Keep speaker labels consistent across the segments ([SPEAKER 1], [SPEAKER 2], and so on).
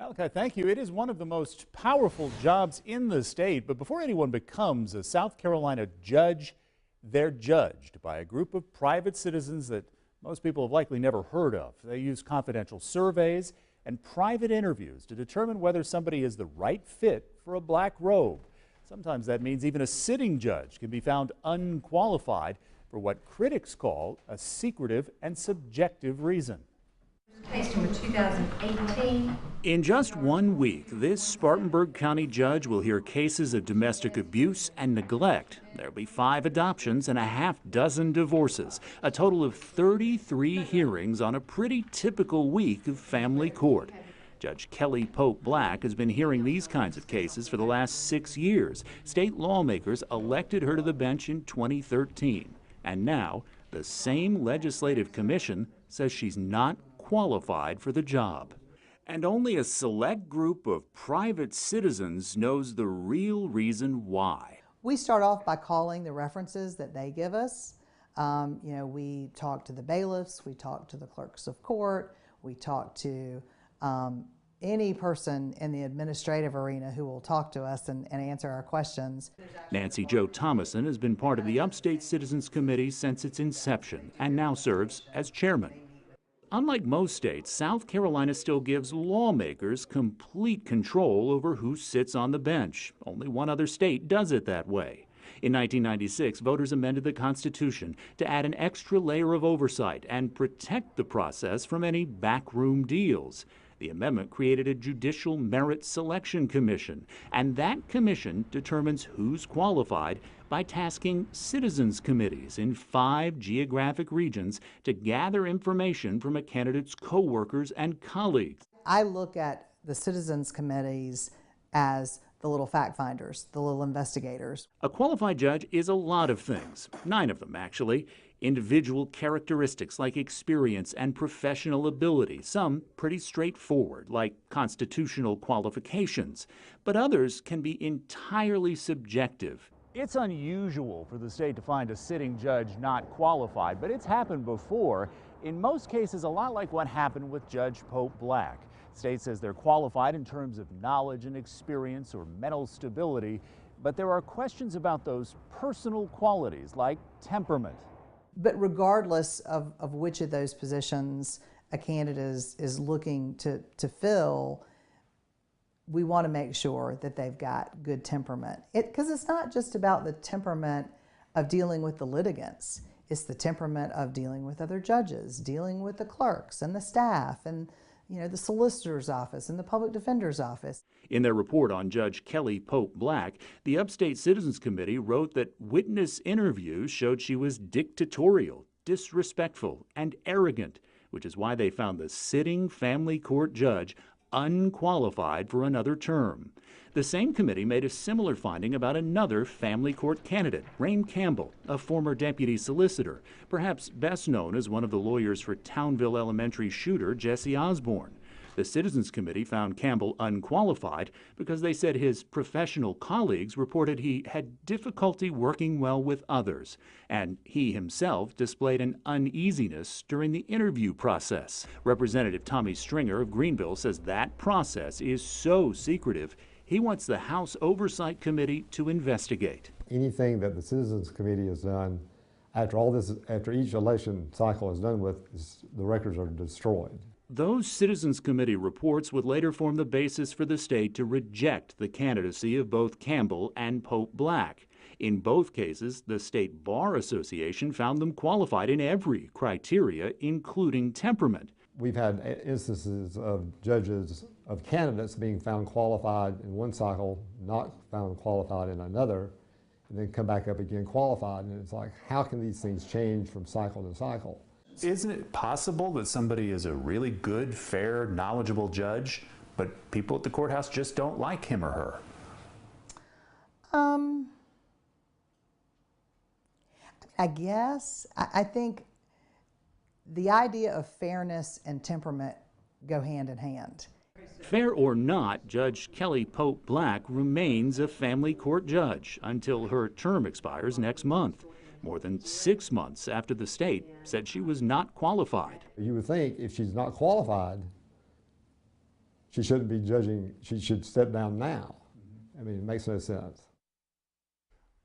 [SPEAKER 1] Malachi, thank you. It is one of the most powerful jobs in the state, but before anyone becomes a South Carolina judge, they're judged by a group of private citizens that most people have likely never heard of. They use confidential surveys and private interviews to determine whether somebody is the right fit for a black robe. Sometimes that means even a sitting judge can be found unqualified for what critics call a secretive and subjective reason.
[SPEAKER 2] Case number 2018.
[SPEAKER 1] In just 1 week, this Spartanburg County judge will hear cases of domestic abuse and neglect. There'll be 5 adoptions and a half-dozen divorces, a total of 33 hearings on a pretty typical week of family court. Judge Kelly Pope Black has been hearing these kinds of cases for the last 6 years. State lawmakers elected her to the bench in 2013. And now, the same legislative commission says she's not qualified for the job. And only a select group of private citizens knows the real reason why.
[SPEAKER 3] We start off by calling the references that they give us. We talk to the bailiffs, we talk to the clerks of court, we talk to any person in the administrative arena who will talk to us and answer our questions.
[SPEAKER 1] Nancy Jo Thomason has been part of the Upstate Citizens Committee since its inception and now serves as chairman. Unlike most states, South Carolina still gives lawmakers complete control over who sits on the bench. Only one other state does it that way. In 1996, voters amended the Constitution to add an extra layer of oversight and protect the process from any backroom deals. The amendment created a Judicial Merit Selection Commission, and that commission determines who's qualified by tasking citizens committees in 5 geographic regions to gather information from a candidate's coworkers and colleagues.
[SPEAKER 3] I look at the citizens committees as the little fact finders, the little investigators.
[SPEAKER 1] A qualified judge is a lot of things, 9 of them actually. Individual characteristics like experience and professional ability, some pretty straightforward like constitutional qualifications, but others can be entirely subjective. It's unusual for the state to find a sitting judge not qualified, but it's happened before. In most cases, a lot like what happened with Judge Pope Black. State says they're qualified in terms of knowledge and experience or mental stability, but there are questions about those personal qualities like temperament.
[SPEAKER 3] But regardless of which of those positions a candidate is looking to fill, we want to make sure that they've got good temperament. Because it's not just about the temperament of dealing with the litigants. It's the temperament of dealing with other judges, dealing with the clerks and the staff and the solicitor's office and the public defender's office.
[SPEAKER 1] In their report on Judge Kelly Pope Black, the Upstate Citizens Committee wrote that witness interviews showed she was dictatorial, disrespectful, and arrogant, which is why they found the sitting family court judge unqualified for another term. The same committee made a similar finding about another family court candidate, Rain Campbell, a former deputy solicitor, perhaps best known as one of the lawyers for Townville Elementary shooter Jesse Osborne. The Citizens Committee found Campbell unqualified because they said his professional colleagues reported he had difficulty working well with others, and he himself displayed an uneasiness during the interview process. Representative Tommy Stringer of Greenville says that process is so secretive, he wants the House Oversight Committee to investigate.
[SPEAKER 4] Anything that the Citizens Committee has done after each election cycle is done with, the records are destroyed.
[SPEAKER 1] Those Citizens Committee reports would later form the basis for the state to reject the candidacy of both Campbell and Pope Black. In both cases, the State Bar Association found them qualified in every criteria, including temperament.
[SPEAKER 4] We've had instances of candidates being found qualified in one cycle, not found qualified in another, and then come back up again qualified. And it's like, how can these things change from cycle to cycle?
[SPEAKER 5] Isn't it possible that somebody is a really good, fair, knowledgeable judge, but people at the courthouse just don't like him or her?
[SPEAKER 3] I guess. I think the idea of fairness and temperament go hand in hand.
[SPEAKER 1] Fair or not, Judge Kelly Pope Black remains a family court judge until her term expires next month, more than 6 months after the state said she was not qualified.
[SPEAKER 4] You would think if she's not qualified, she shouldn't be judging, she should step down now. I mean, it makes no sense.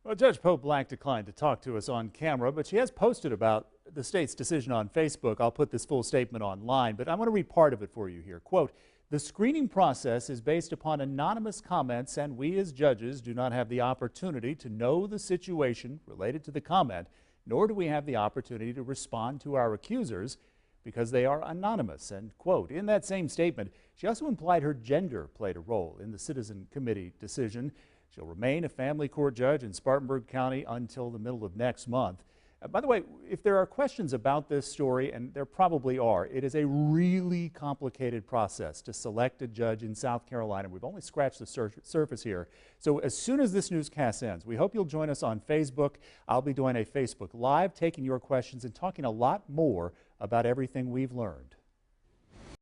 [SPEAKER 1] Well, Judge Pope Black declined to talk to us on camera, but she has posted about the state's decision on Facebook. I'll put this full statement online, but I want to read part of it for you here. Quote, "The screening process is based upon anonymous comments, and we as judges do not have the opportunity to know the situation related to the comment, nor do we have the opportunity to respond to our accusers because they are anonymous." End quote. In that same statement, she also implied her gender played a role in the Citizen Committee decision. She'll remain a family court judge in Spartanburg County until the middle of next month. By the way, if there are questions about this story, and there probably are, it is a really complicated process to select a judge in South Carolina. We've only scratched the surface here. So as soon as this newscast ends, we hope you'll join us on Facebook. I'll be doing a Facebook Live, taking your questions and talking a lot more about everything we've learned.